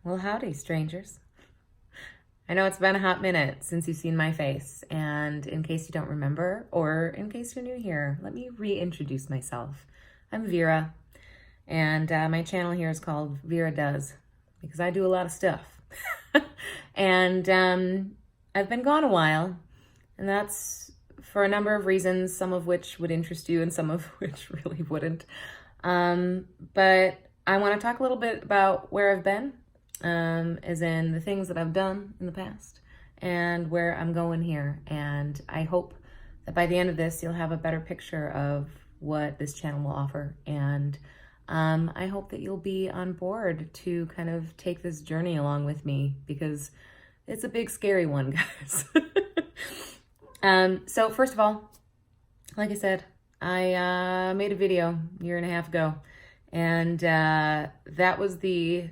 Well, howdy, strangers. I know it's been a hot minute since you've seen my face, and in case you don't remember, or in case you're new here, let me reintroduce myself. I'm Vera, and my channel here is called Vera Does, because I do a lot of stuff. And I've been gone a while, and that's for a number of reasons, some of which would interest you and some of which really wouldn't. But I want to talk a little bit about where I've been, as in the things that I've done in the past and where I'm going here. And I hope that by the end of this, you'll have a better picture of what this channel will offer. And I hope that you'll be on board to kind of take this journey along with me, because it's a big, scary one, guys. So first of all, like I said, I made a video a year and a half ago, and that was the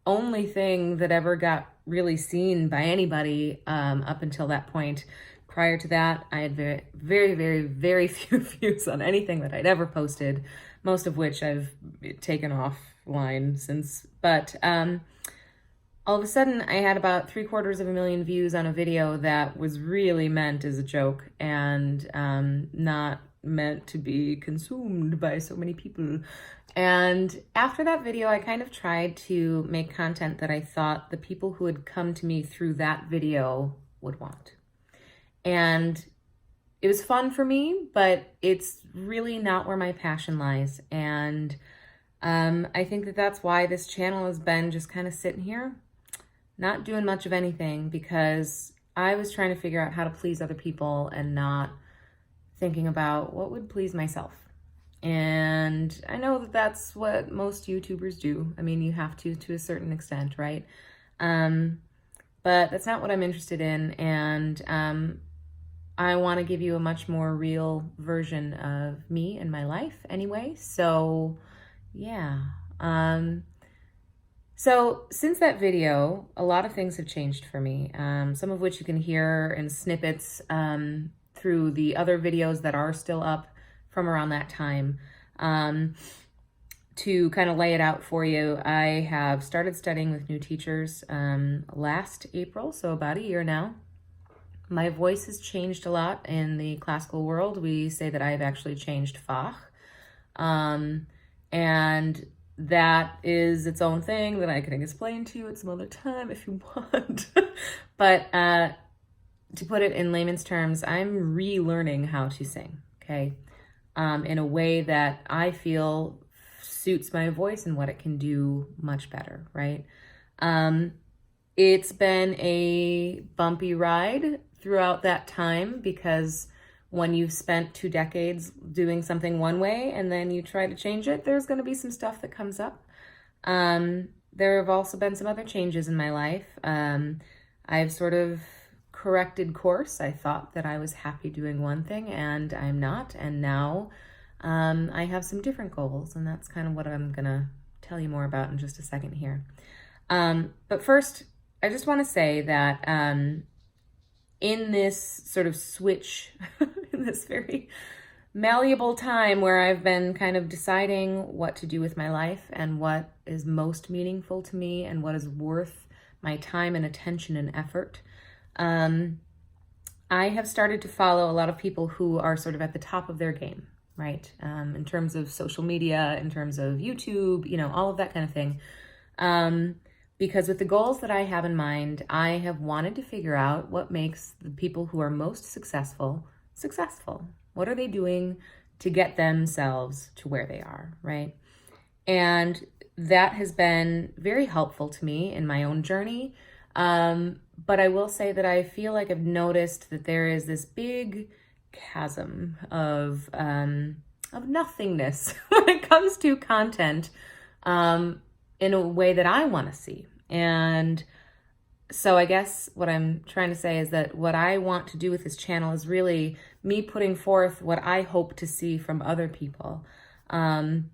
only thing that ever got really seen by anybody up until that point. Prior to that, I had very few views on anything that I'd ever posted, most of which I've taken offline since. But all of a sudden, I had about 750,000 views on a video that was really meant as a joke and not meant to be consumed by so many people. And after that video, I kind of tried to make content that I thought the people who had come to me through that video would want. And it was fun for me, but it's really not where my passion lies. And I think that that's why this channel has been just kind of sitting here, not doing much of anything, because I was trying to figure out how to please other people and not thinking about what would please myself. And I know that that's what most YouTubers do. I mean, you have to a certain extent, right? But that's not what I'm interested in. And I want to give you a much more real version of me and my life anyway. So yeah. So since that video, a lot of things have changed for me. Some of which you can hear in snippets through the other videos that are still up from around that time. To kind of lay it out for you, I have started studying with new teachers last April, so about a year now. My voice has changed a lot in the classical world. We say that I've actually changed Fach. And that is its own thing that I can explain to you at some other time if you want. But to put it in layman's terms, I'm relearning how to sing, okay? In a way that I feel suits my voice and what it can do much better, right? It's been a bumpy ride throughout that time, because when you've spent 2 decades doing something one way and then you try to change it, there's going to be some stuff that comes up. There have also been some other changes in my life. I've sort of corrected course. I thought that I was happy doing one thing and I'm not. And now I have some different goals, and that's kind of what I'm going to tell you more about in just a second here. But first, I just want to say that in this sort of switch, in this very malleable time where I've been kind of deciding what to do with my life and what is most meaningful to me and what is worth my time and attention and effort, I have started to follow a lot of people who are sort of at the top of their game, right? In terms of social media, in terms of YouTube, you know, all of that kind of thing. Because with the goals that I have in mind, I have wanted to figure out what makes the people who are most successful, successful. What are they doing to get themselves to where they are, right? And that has been very helpful to me in my own journey. But I will say that I feel like I've noticed that there is this big chasm of nothingness when it comes to content in a way that I want to see. And so I guess what I'm trying to say is that what I want to do with this channel is really me putting forth what I hope to see from other people. In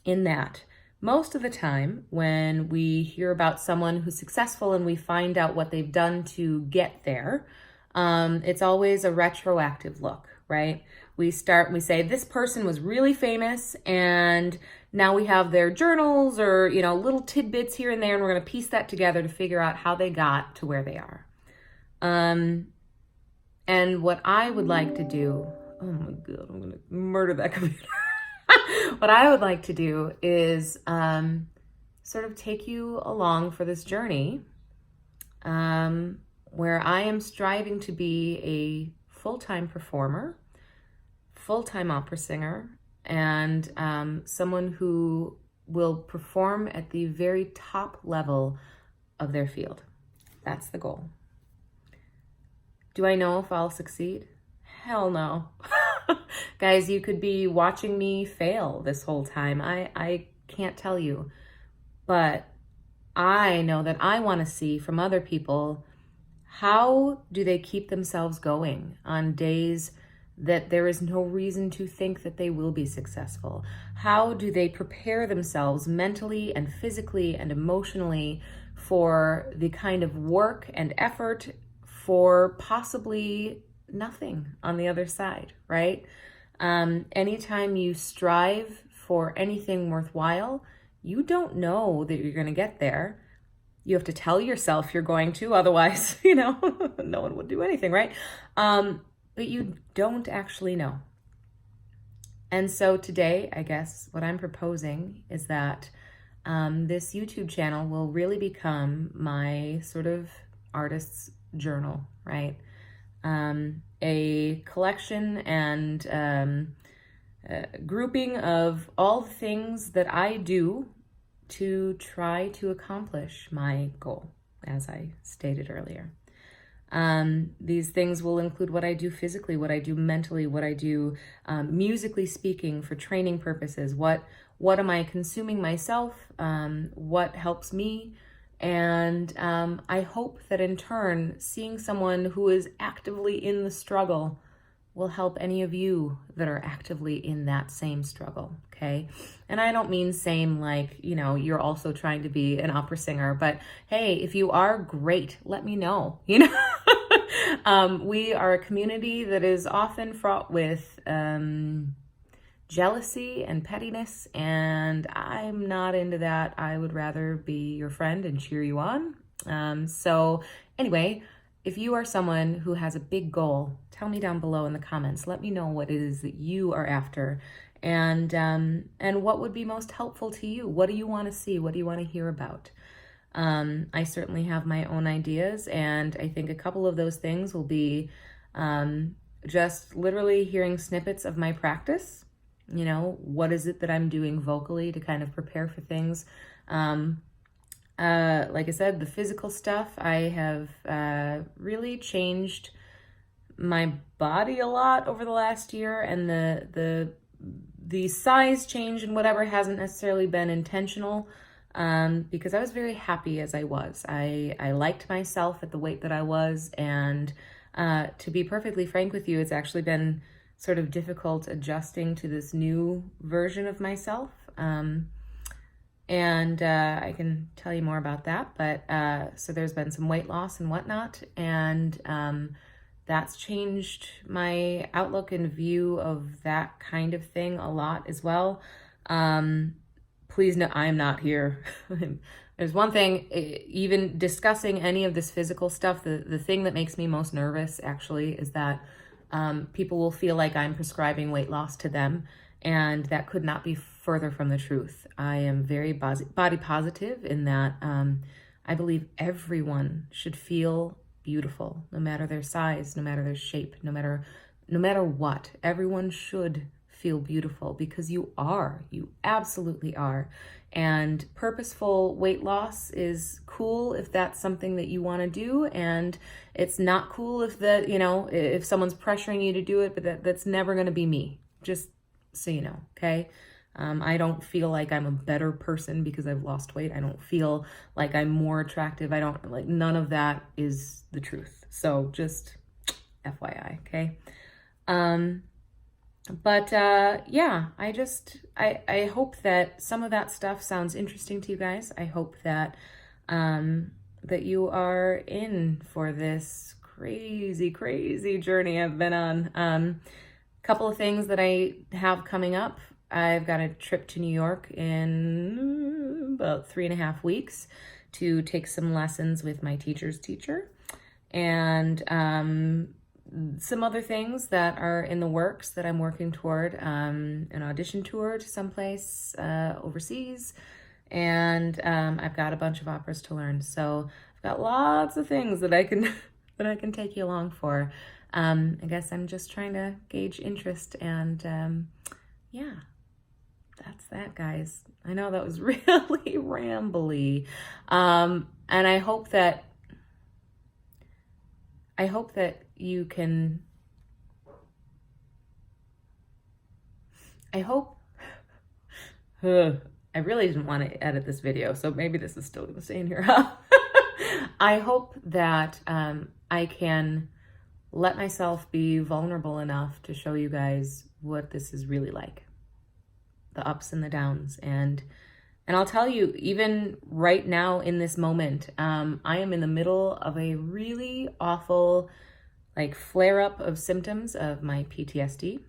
that, most of the time when we hear about someone who's successful and we find out what they've done to get there, it's always a retroactive look, right? We say this person was really famous and now we have their journals or, you know, little tidbits here and there, and we're going to piece that together to figure out how they got to where they are. And what I would like to do, oh my God, I'm going to murder that computer. What I would like to do is sort of take you along for this journey where I am striving to be a full-time performer, full-time opera singer, and someone who will perform at the very top level of their field. That's the goal. Do I know if I'll succeed? Hell no. Guys, you could be watching me fail this whole time. I can't tell you. But I know that I want to see from other people, how do they keep themselves going on days that there is no reason to think that they will be successful? How do they prepare themselves mentally and physically and emotionally for the kind of work and effort for possibly nothing on the other side, right? Anytime you strive for anything worthwhile, you don't know that you're going to get there. You have to tell yourself you're going to, otherwise, you know, no one would do anything, right? But you don't actually know. And so today, I guess what I'm proposing is that this YouTube channel will really become my sort of artist's journal, right? A collection and grouping of all the things that I do to try to accomplish my goal, as I stated earlier. These things will include what I do physically, what I do mentally, what I do musically speaking for training purposes, what am I consuming myself, what helps me, and I hope that in turn, seeing someone who is actively in the struggle will help any of you that are actively in that same struggle, okay? And I don't mean same like, you know, you're also trying to be an opera singer, but hey, if you are, great, let me know, you know? We are a community that is often fraught with jealousy and pettiness, and I'm not into that. I would rather be your friend and cheer you on. So anyway, if you are someone who has a big goal, tell me down below in the comments. Let me know what it is that you are after, and what would be most helpful to you. What do you want to see? What do you want to hear about? I certainly have my own ideas, and I think a couple of those things will be just literally hearing snippets of my practice. You know, what is it that I'm doing vocally to kind of prepare for things? Like I said, the physical stuff, I have really changed my body a lot over the last year, and the size change and whatever hasn't necessarily been intentional, because I was very happy as I was. I liked myself at the weight that I was, and to be perfectly frank with you, it's actually been sort of difficult adjusting to this new version of myself. And I can tell you more about that, but so there's been some weight loss and whatnot, and that's changed my outlook and view of that kind of thing a lot as well. Please know I'm not here. There's one thing, even discussing any of this physical stuff, the thing that makes me most nervous actually is that people will feel like I'm prescribing weight loss to them, and that could not be further from the truth. I am very body positive in that I believe everyone should feel beautiful, no matter their size, no matter their shape, no matter what. Everyone should feel beautiful, because you absolutely are. And purposeful weight loss is cool if that's something that you want to do, and it's not cool if if someone's pressuring you to do it, but that's never going to be me, just so you know, okay? I don't feel like I'm a better person because I've lost weight. I don't feel like I'm more attractive. None of that is the truth. So just FYI, okay? Yeah, I hope that some of that stuff sounds interesting to you guys. I hope that that you are in for this crazy, crazy journey I've been on. Couple of things that I have coming up. I've got a trip to New York in about 3.5 weeks to take some lessons with my teacher's teacher, and some other things that are in the works that I'm working toward, an audition tour to someplace overseas, and I've got a bunch of operas to learn. So I've got lots of things that I can that I can take you along for. I guess I'm just trying to gauge interest, and yeah, that's that, guys. I know that was really rambly, and I hope that you can. I hope. I really didn't want to edit this video, so maybe this is still going to stay in here. I hope that I can let myself be vulnerable enough to show you guys what this is really like, the ups and the downs. And I'll tell you, even right now in this moment, I am in the middle of a really awful flare-up of symptoms of my PTSD.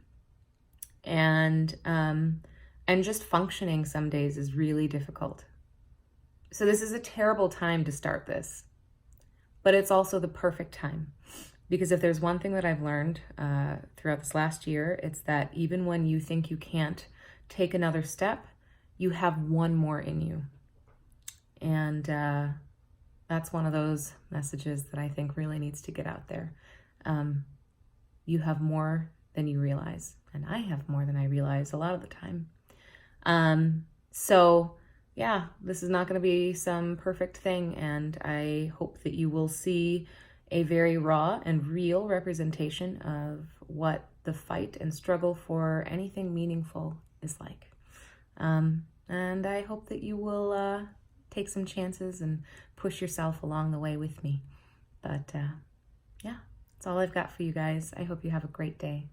And just functioning some days is really difficult. So this is a terrible time to start this, but it's also the perfect time. Because if there's one thing that I've learned throughout this last year, it's that even when you think you can't take another step, you have one more in you. And that's one of those messages that I think really needs to get out there. You have more than you realize, and I have more than I realize a lot of the time. So yeah, this is not going to be some perfect thing, and I hope that you will see a very raw and real representation of what the fight and struggle for anything meaningful is like. And I hope that you will take some chances and push yourself along the way with me. But yeah, that's all I've got for you guys. I hope you have a great day.